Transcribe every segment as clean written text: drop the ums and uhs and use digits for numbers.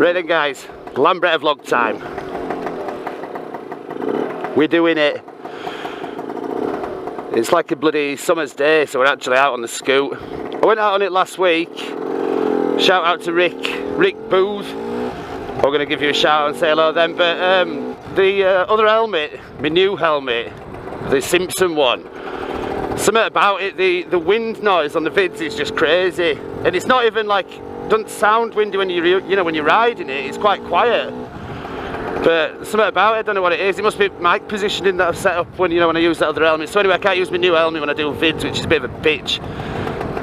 Right then guys, Lambretta vlog time. We're doing it. It's like a bloody summer's day, so we're actually out on the scoot. I went out on it last week. Shout out to Rick Booth. We're going to give you a shout out and say hello then. But the other helmet, my new helmet, the Simpson one, something about it, the wind noise on the vids is just crazy. And it's not even like, doesn't sound windy when when you're riding it. It's quite quiet. But something about it, I don't know what it is. It must be mic positioning that I've set up when when I use that other helmet. So anyway, I can't use my new helmet when I do vids, which is a bit of a bitch,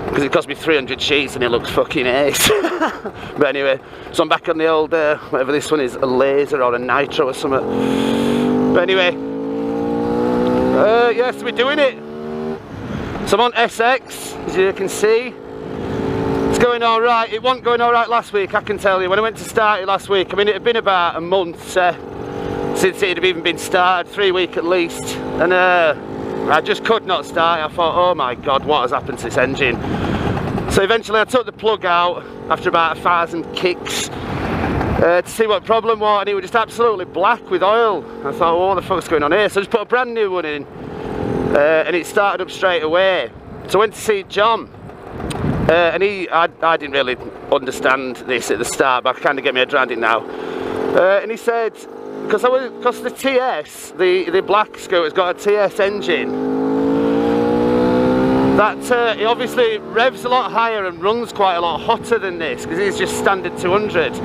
because it cost me 300 sheets and it looks fucking ace. But anyway, so I'm back on the old, whatever this one is, a laser or a nitro or something. But anyway, yes, we're doing it. So I'm on SX, as you can see. It's going alright. It wasn't going alright last week, I can tell you. When I went to start it last week, I mean, it had been about a month since it had even been started, 3 weeks at least. And I just could not start it. I thought, oh my god, what has happened to this engine? So eventually I took the plug out after about 1,000 kicks to see what the problem was, and it was just absolutely black with oil. I thought, oh, what the fuck's going on here? So I just put a brand new one in, and it started up straight away. So I went to see John. And I didn't really understand this at the start, but I kind of get my head around it now. And he said, because the TS, the black scooter's got a TS engine, that it obviously revs a lot higher and runs quite a lot hotter than this, because it's just standard 200.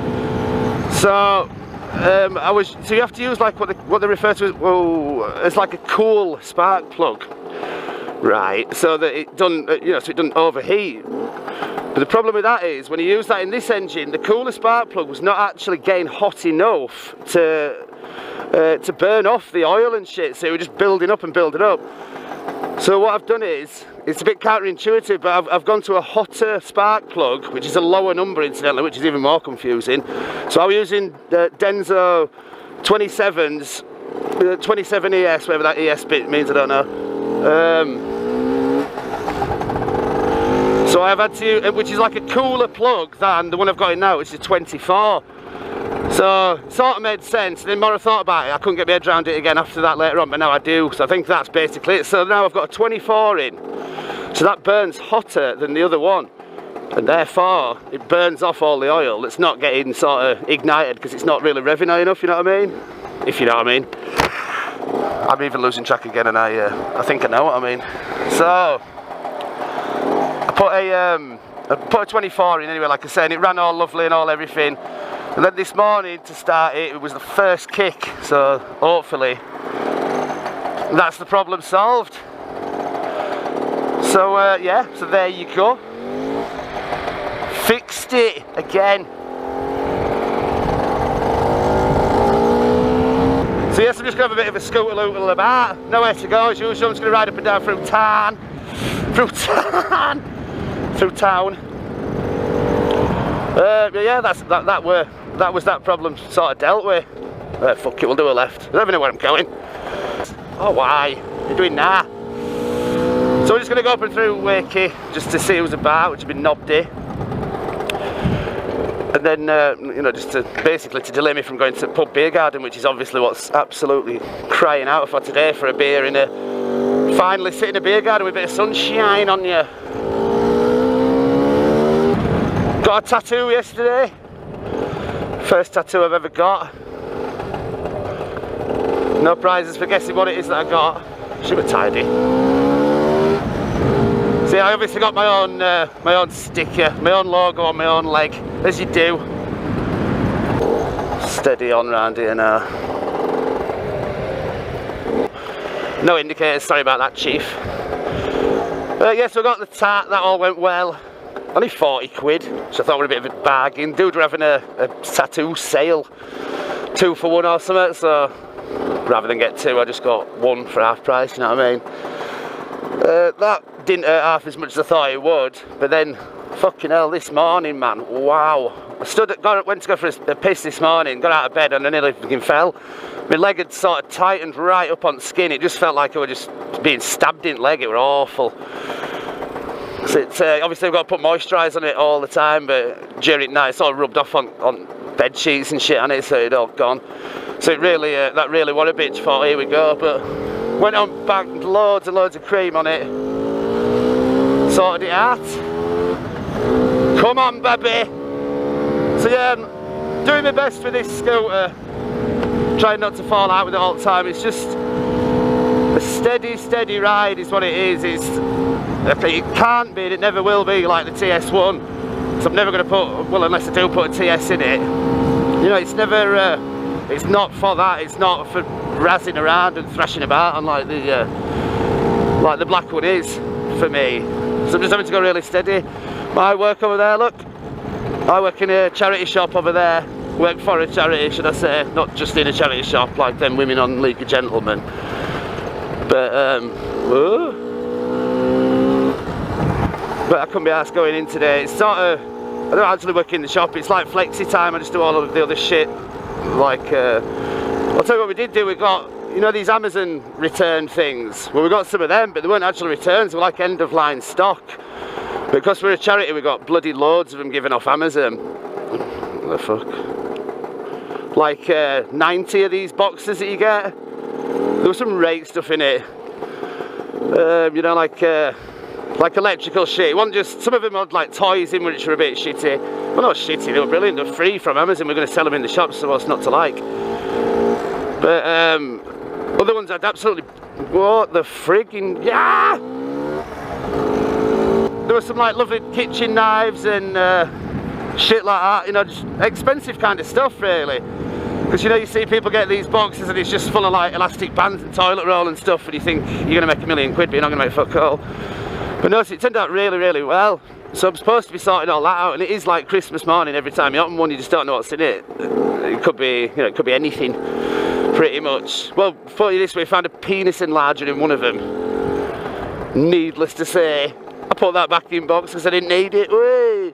So so you have to use like what they refer to as like a cool spark plug. Right, so that it doesn't, so it doesn't overheat. But the problem with that is, when you use that in this engine, the cooler spark plug was not actually getting hot enough to burn off the oil and shit, so it was just building up and building up. So what I've done is, it's a bit counterintuitive, but I've gone to a hotter spark plug, which is a lower number incidentally, which is even more confusing. So I'm using Denso 27s, 27 ES, whatever that ES bit means, I don't know. So I've had to, which is like a cooler plug than the one I've got in now, which is 24. So it sort of made sense. And then more I thought about it, I couldn't get my head around it again after that later on, but now I do. So I think that's basically it. So now I've got a 24 in. So that burns hotter than the other one. And therefore, it burns off all the oil. It's not getting sort of ignited because it's not really revving high enough, you know what I mean? If you know what I mean. I'm even losing track again, and I think I know what I mean. So I put a 24 in anyway, like I said, and it ran all lovely and all everything. And then this morning to start it, it was the first kick, so hopefully that's the problem solved. So yeah, so there you go. Fixed it again. So yes, I'm just going to have a bit of a scooter-lootle about. Nowhere to go as usual. I'm just going to ride up and down through town. Through town. Yeah, that was that problem sort of dealt with. Fuck it, we'll do a left. I don't even know where I'm going. Oh, why? What are you doing now? So we're just going to go up and through Wakey just to see who's about, which has been Nobby. And then, just to basically to delay me from going to pub beer garden, which is obviously what's absolutely crying out for today, for a beer finally sit in a beer garden with a bit of sunshine on you. Got a tattoo yesterday. First tattoo I've ever got. No prizes for guessing what it is that I got. Should be tidy. See, I obviously got my own sticker, my own logo on my own leg, as you do. Steady on round here now. No indicators, sorry about that, chief. Yeah, so I got the tat, that all went well. Only 40 quid, which I thought were a bit of a bargain. Dude were having a tattoo sale, 2 for 1 or something, so rather than get 2, I just got 1 for half price, you know what I mean? That didn't hurt half as much as I thought it would, but then, fucking hell, this morning, man, wow. I went to go for a piss this morning, got out of bed and I nearly fucking fell. My leg had sort of tightened right up on the skin. It just felt like I was just being stabbed in the leg. It was awful. So it's, obviously I've got to put moisturiser on it all the time, but during night it's all rubbed off on bed sheets and shit on it, so it all gone. So it really, that really was a bitch. Thought, here we go, but went on back, loads and loads of cream on it, sorted it out. Come on, baby. So yeah, I'm doing my best with this scooter, trying not to fall out with it all the time. It's just a steady ride is what it is. It can't be, and it never will be like the TS1. So I'm never going to put, well, unless I do put a TS in it. You know, it's never, it's not for that. It's not for razzing around and thrashing about on like the black one is for me. So I'm just having to go really steady. My work over there, look. I work in a charity shop over there. Work for a charity, should I say, not just in a charity shop like them women on League of Gentlemen. But I couldn't be asked going in today. It's sort of, I don't actually work in the shop, it's like flexi time. I just do all of the other shit. Like, I'll tell you what we did do. We got, you know, these Amazon return things. Well, we got some of them, but they weren't actually returns, they were like end of line stock. Because we're a charity, we got bloody loads of them given off Amazon. What the fuck? Like 90 of these boxes that you get. There was some rate stuff in it. You know, like electrical shit. It wasn't just, some of them had like toys in which were a bit shitty. Well, not shitty, they were brilliant. They were free from Amazon. We're going to sell them in the shops, so what's not to like? But other ones had absolutely, what the frigging, yeah! There were some like lovely kitchen knives and shit like that, you know, just expensive kind of stuff really. Because you know, you see people get these boxes and it's just full of like elastic bands and toilet roll and stuff, and you think you're going to make £1 million, but you're not going to make fuck all. But no, so it turned out really well. So I'm supposed to be sorting all that out, and it is like Christmas morning every time you open one, you just don't know what's in it. It could be, you know, it could be anything, pretty much. Well, for you this way, I found a penis enlarger in one of them. Needless to say, I put that back in box because I didn't need it. Whee!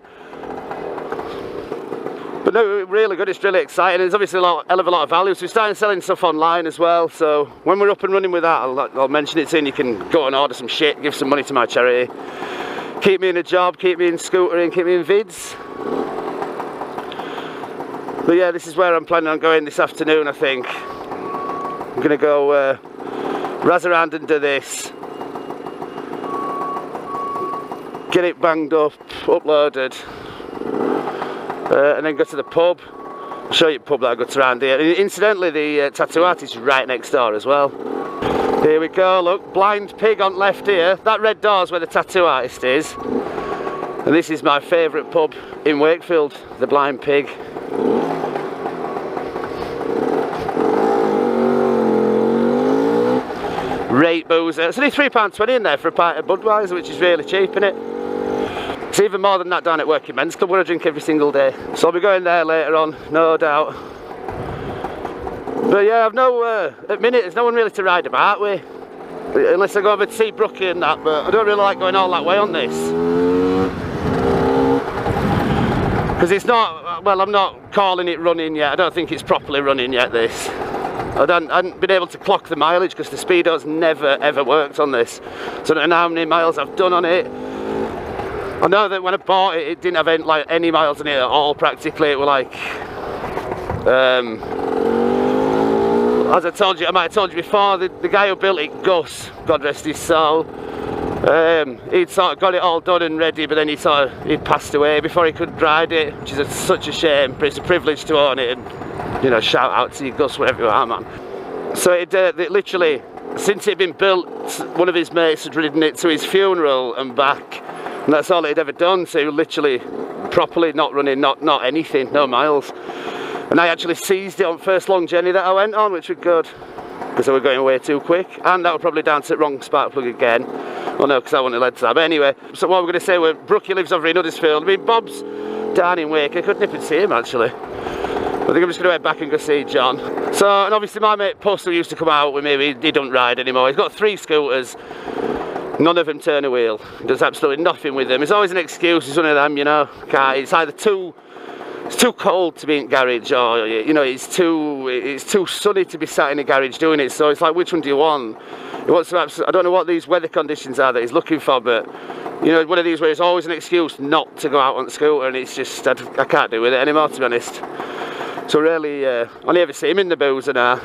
But no, really good, it's really exciting. There's obviously hell of a lot of value, so we're starting selling stuff online as well. So when we're up and running with that, I'll mention it soon. You can go and order some shit, give some money to my charity. Keep me in a job, keep me in scootering, keep me in vids. But yeah, this is where I'm planning on going this afternoon, I think. I'm going to go razz around and do this. Get it banged up, uploaded, and then go to the pub. I'll show you the pub that I got around here. And incidentally, the tattoo artist is right next door as well. Here we go, look, blind pig on left here. That red door's where the tattoo artist is. And this is my favourite pub in Wakefield, the Blind Pig. Rate boozer. It's only £3.20 in there for a pint of Budweiser, which is really cheap, isn't it? It's even more than that down at Working Men's Club where I drink every single day. So I'll be going there later on, no doubt. But yeah, I've at the minute there's no one really to ride about with. Unless I go over to see Brookie and that, but I don't really like going all that way on this. Because it's not, well, I'm not calling it running yet. I don't think it's properly running yet, this. I hadn't been able to clock the mileage because the speedo's never ever worked on this. So I don't know how many miles I've done on it. I know that when I bought it, it didn't have any miles on it at all practically. It were like, as I told you, I might have told you before, the guy who built it, Gus, God rest his soul, he'd sort of got it all done and ready, but then he'd passed away before he could ride it, which is such a shame, but it's a privilege to own it, and, you know, shout out to you, Gus, wherever you are, man. So it literally, since it had been built, one of his mates had ridden it to his funeral and back, and that's all it had ever done, so literally, properly not running, not anything, no miles. And I actually seized it on first long journey that I went on, which was good, because I was going way too quick, and that was probably down to the wrong spark plug again. Well, no, because I wouldn't have led to that. But anyway, so what we're going to say, Brookie lives over in Huddersfield. I mean, Bob's down in Wake. I couldn't nip and see him, actually. I think I'm just going to head back and go see John. So, and obviously my mate Puss, who used to come out with me, he don't ride anymore. He's got 3 scooters. None of them turn a wheel. He does absolutely nothing with them. It's always an excuse. It's one of them, you know. It's either it's too cold to be in garage, or, you know, it's too sunny to be sat in a garage doing it. So it's like, which one do you want? He wants to I don't know what these weather conditions are that he's looking for, but you know, one of these where it's always an excuse not to go out on the scooter, and it's just I can't do with it anymore, to be honest. So really, only ever see him in the boozer now.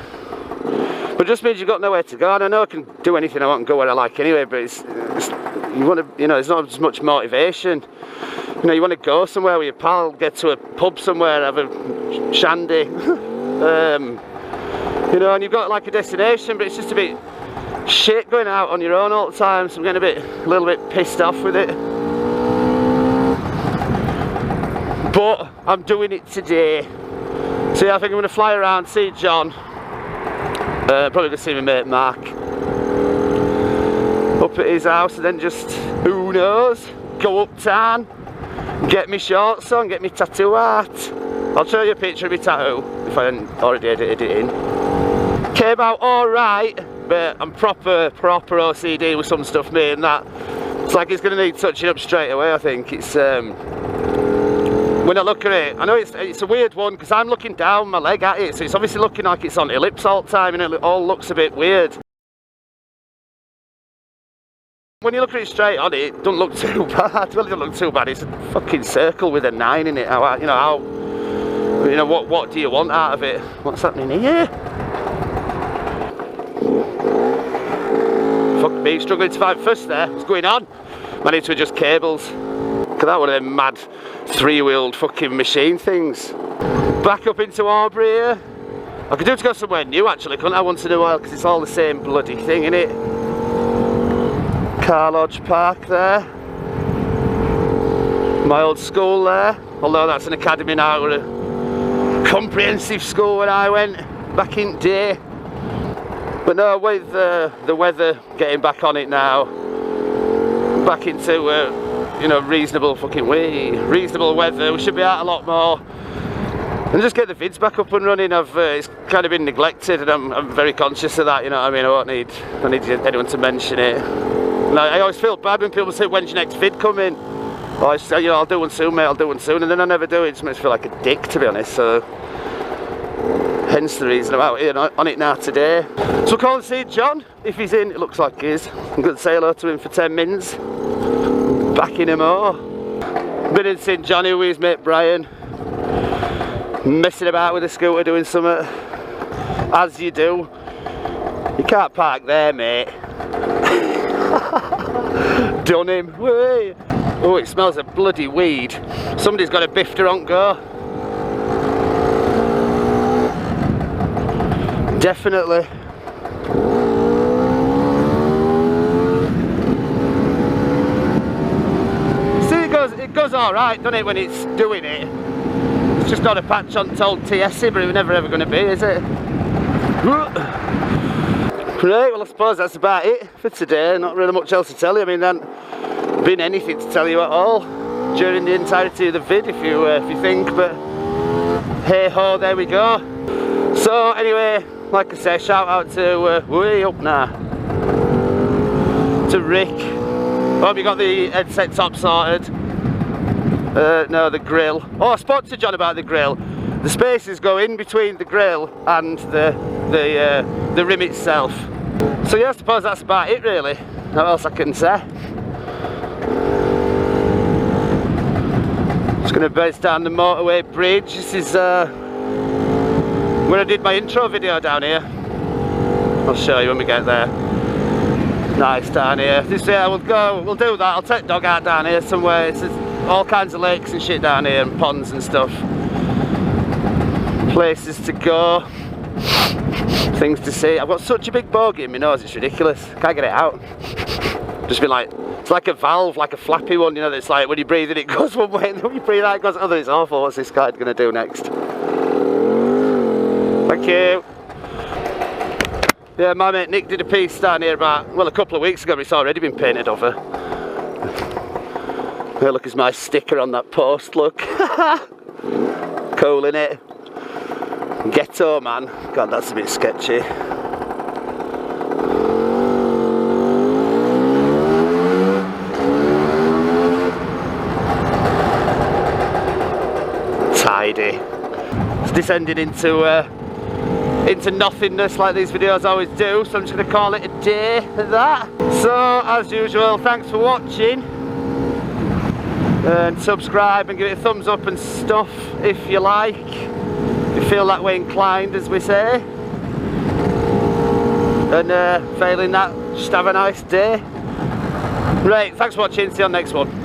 But it just means you've got nowhere to go. And I know I can do anything I want and go where I like anyway, but it's you want to, you know, there's not as much motivation. You know, you want to go somewhere with your pal, get to a pub somewhere, have a shandy, you know, and you've got like a destination, but it's just a bit shit going out on your own all the time, so I'm getting a little bit pissed off with it. But I'm doing it today. So yeah, I think I'm going to fly around, see John, probably going to see my mate Mark up at his house, and then just, who knows, go uptown, get me shorts on, get me tattoo art. I'll show you a picture of my tattoo if I hadn't already edited it in. Came out alright, but I'm proper OCD with some stuff, mate, and that it's like it's going to need touching up straight away. I think it's when I look at it, I know it's a weird one because I'm looking down my leg at it, so it's obviously looking like it's on ellipse all the time, and it all looks a bit weird. When you look at it straight on, it doesn't look too bad. Well, it doesn't look too bad. It's a fucking circle with a 9 in it. You know, what do you want out of it? What's happening here? Fuck me, struggling to find first there. What's going on? Managed to adjust cables. Look at that, one of them mad 3-wheeled fucking machine things. Back up into Aubrey here. I could do to go somewhere new actually, couldn't I, once in a while, because it's all the same bloody thing, innit? Car Lodge Park there. My old school there, although that's an academy now, or a comprehensive school when I went back in day. But no, with the weather getting back on it now, back into you know, reasonable weather, we should be out a lot more. And just get the vids back up and running. It's kind of been neglected, and I'm very conscious of that, you know what I mean? I don't need anyone to mention it. And I always feel bad when people say, when's your next vid coming? Or I say, you know, I'll do one soon, mate, I'll do one soon, and then I never do it. It just makes me feel like a dick, to be honest, so hence the reason I'm out here on it now today. So we'll call and see John, if he's in. It looks like he is. I'm going to say hello to him for 10 minutes. Back in him more. Been in St Johnny with his mate Brian, messing about with the scooter, doing something, as you do. You can't park there, mate. Done him. Way. Oh, it smells of bloody weed. Somebody's got a bifter on go. Definitely. See, it goes alright, doesn't it, when it's doing it? It's just not a patch on told TSC, but it's never ever going to be, is it? Right, well I suppose that's about it for today. Not really much else to tell you. I mean, there hasn't been anything to tell you at all during the entirety of the vid, if you think, but hey ho, there we go. So anyway, like I say, shout out to way up now to Rick. Hope you got the headset top sorted. No, the grill. Oh, I spoke to John about the grill. The spaces go in between the grill and the rim itself. So yeah, I suppose that's about it really. What else I can say? Just going to base down the motorway bridge. This is where I did my intro video down here. I'll show you when we get there. Nice down here. This year we'll do that. I'll take dog out down here somewhere. It's all kinds of lakes and shit down here, and ponds and stuff. Places to go, things to see. I've got such a big bogey in my nose, it's ridiculous. Can't get it out. Just been like, it's like a valve, like a flappy one, you know, that's like when you breathe in it goes one way, and then when you breathe out it goes other. It's awful. What's this guy going to do next? Thank you. Yeah, my mate Nick did a piece down here about, well, a couple of weeks ago, but it's already been painted over. Here, look, it's my sticker on that post, look. Cool, innit? Ghetto, man. God, that's a bit sketchy. Tidy. It's descending into nothingness like these videos always do, so I'm just going to call it a day at that. So, as usual, thanks for watching. And subscribe and give it a thumbs up and stuff if you like. if you feel that way inclined, as we say. And failing that, just have a nice day. Right, thanks for watching, see you on the next one.